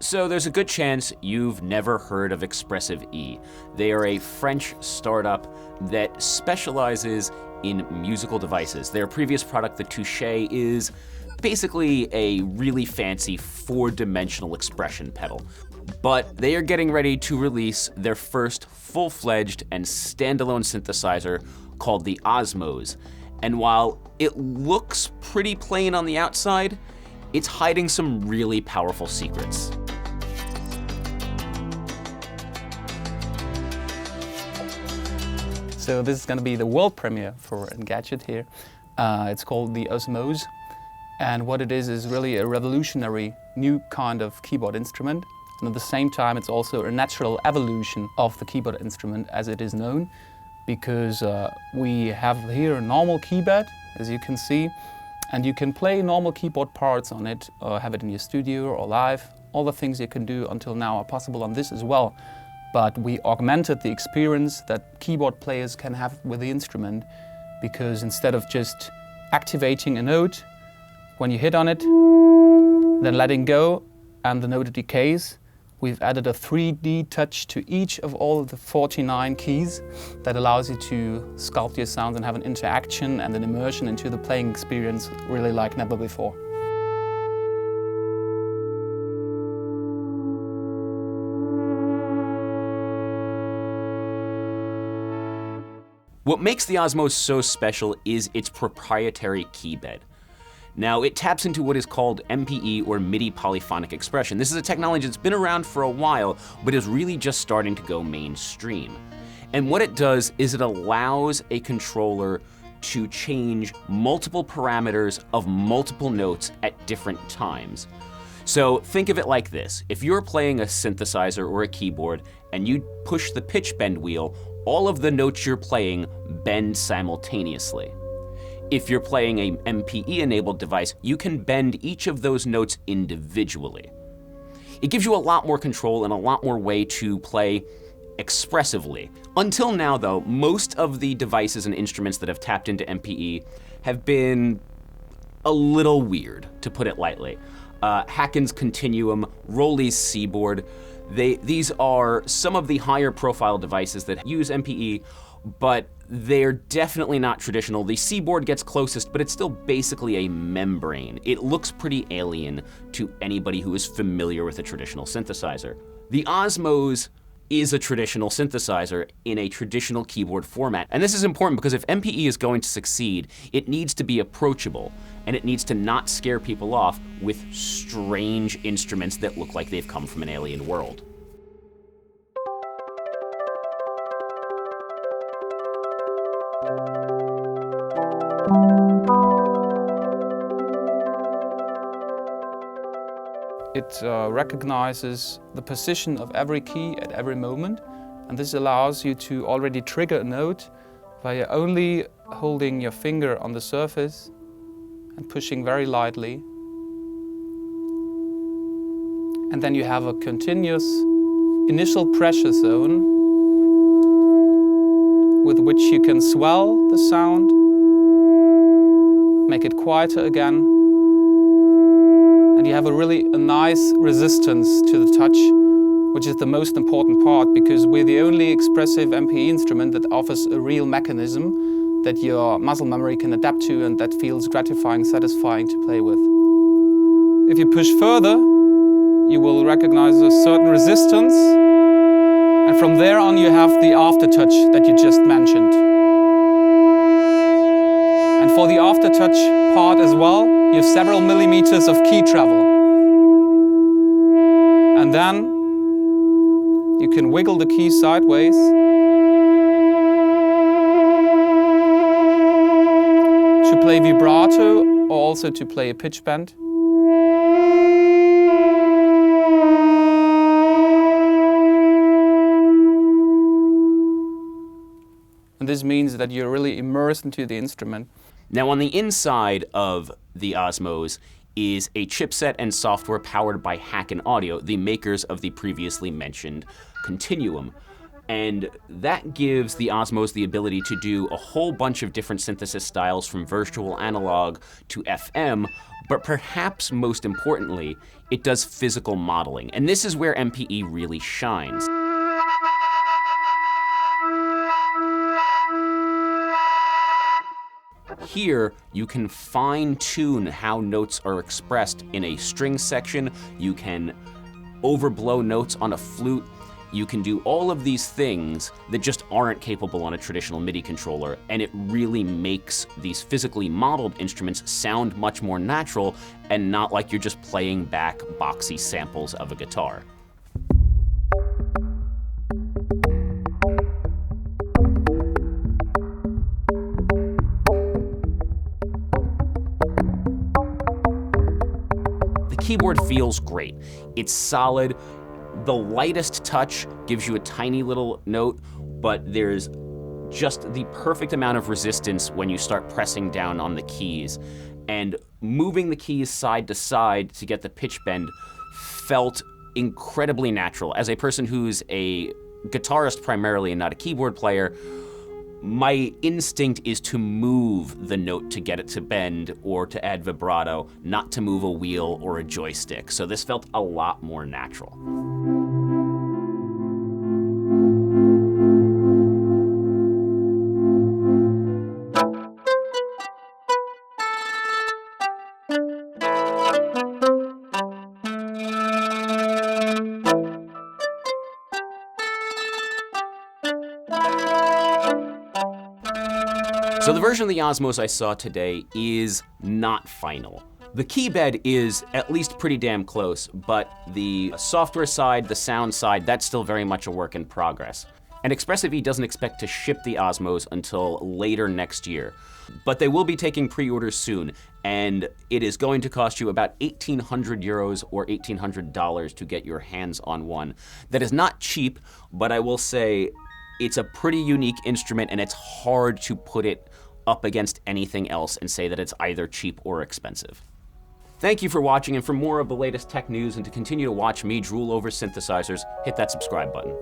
So there's a good chance you've never heard of Expressive E. They are a French startup that specializes in musical devices. Their previous product, the Touche, is basically a really fancy four-dimensional expression pedal. But they are getting ready to release their first full-fledged and standalone synthesizer called the Osmose. And while it looks pretty plain on the outside, it's hiding some really powerful secrets. So this is going to be the world premiere for Engadget here. It's called the Osmose. And what it is really a revolutionary new kind of keyboard instrument. And at the same time, it's also a natural evolution of the keyboard instrument as it is known, because we have here a normal keyboard, as you can see, and you can play normal keyboard parts on it, or have it in your studio or live. All the things you can do until now are possible on this as well. But we augmented the experience that keyboard players can have with the instrument, because instead of just activating a note, when you hit on it, then letting go and the note decays, we've added a 3D touch to each of all of the 49 keys that allows you to sculpt your sounds and have an interaction and an immersion into the playing experience really like never before. What makes the Osmose so special is its proprietary keybed. Now, it taps into what is called MPE or Midi Polyphonic expression. This is a technology that's been around for a while, but is really just starting to go mainstream. And what it does is it allows a controller to change multiple parameters of multiple notes at different times. So think of it like this. If you're playing a synthesizer or a keyboard and you push the pitch bend wheel, all of the notes you're playing bend simultaneously. If you're playing a MPE-enabled device, you can bend each of those notes individually. It gives you a lot more control and a lot more way to play expressively. Until now, though, most of the devices and instruments that have tapped into MPE have been a little weird, to put it lightly. Hacken's Continuum, Roley's Seaboard, these are some of the higher profile devices that use MPE, but they're definitely not traditional. The Seaboard gets closest, but it's still basically a membrane. It looks pretty alien to anybody who is familiar with a traditional synthesizer. The Osmose is a traditional synthesizer in a traditional keyboard format. And this is important because if MPE is going to succeed, it needs to be approachable, and it needs to not scare people off with strange instruments that look like they've come from an alien world. It recognizes the position of every key at every moment, and this allows you to already trigger a note by only holding your finger on the surface and pushing very lightly. And then you have a continuous initial pressure zone with which you can swell the sound, make it quieter again, and you have a nice resistance to the touch, which is the most important part, because we're the only expressive MPE instrument that offers a real mechanism that your muscle memory can adapt to and that feels gratifying, satisfying to play with. If you push further, you will recognize a certain resistance, and from there on you have the aftertouch that you just mentioned. And for the aftertouch part as well, you have several millimeters of key travel. And then you can wiggle the key sideways to play vibrato or also to play a pitch bend. And this means that you're really immersed into the instrument. Now, on the inside of the Osmose is a chipset and software powered by Hacken Audio, the makers of the previously mentioned Continuum. And that gives the Osmose the ability to do a whole bunch of different synthesis styles, from virtual analog to FM, But perhaps most importantly, it does physical modeling. And this is where MPE really shines. Here, you can fine-tune how notes are expressed in a string section. You can overblow notes on a flute. You can do all of these things that just aren't capable on a traditional MIDI controller, and it really makes these physically modeled instruments sound much more natural and not like you're just playing back boxy samples of a guitar. The keyboard feels great. It's solid. The lightest touch gives you a tiny little note, but there's just the perfect amount of resistance when you start pressing down on the keys. And moving the keys side to side to get the pitch bend felt incredibly natural. As a person who's a guitarist primarily and not a keyboard player, my instinct is to move the note to get it to bend or to add vibrato, not to move a wheel or a joystick. So this felt a lot more natural. So the version of the Osmose I saw today is not final. The key bed is at least pretty damn close, but the software side, the sound side, that's still very much a work in progress. And Expressive E doesn't expect to ship the Osmose until later next year. But they will be taking pre-orders soon, and it is going to cost you about 1,800 euros or $1,800 to get your hands on one. That is not cheap, but I will say it's a pretty unique instrument, and it's hard to put it up against anything else and say that it's either cheap or expensive. Thank you for watching, and for more of the latest tech news and to continue to watch me drool over synthesizers, hit that subscribe button.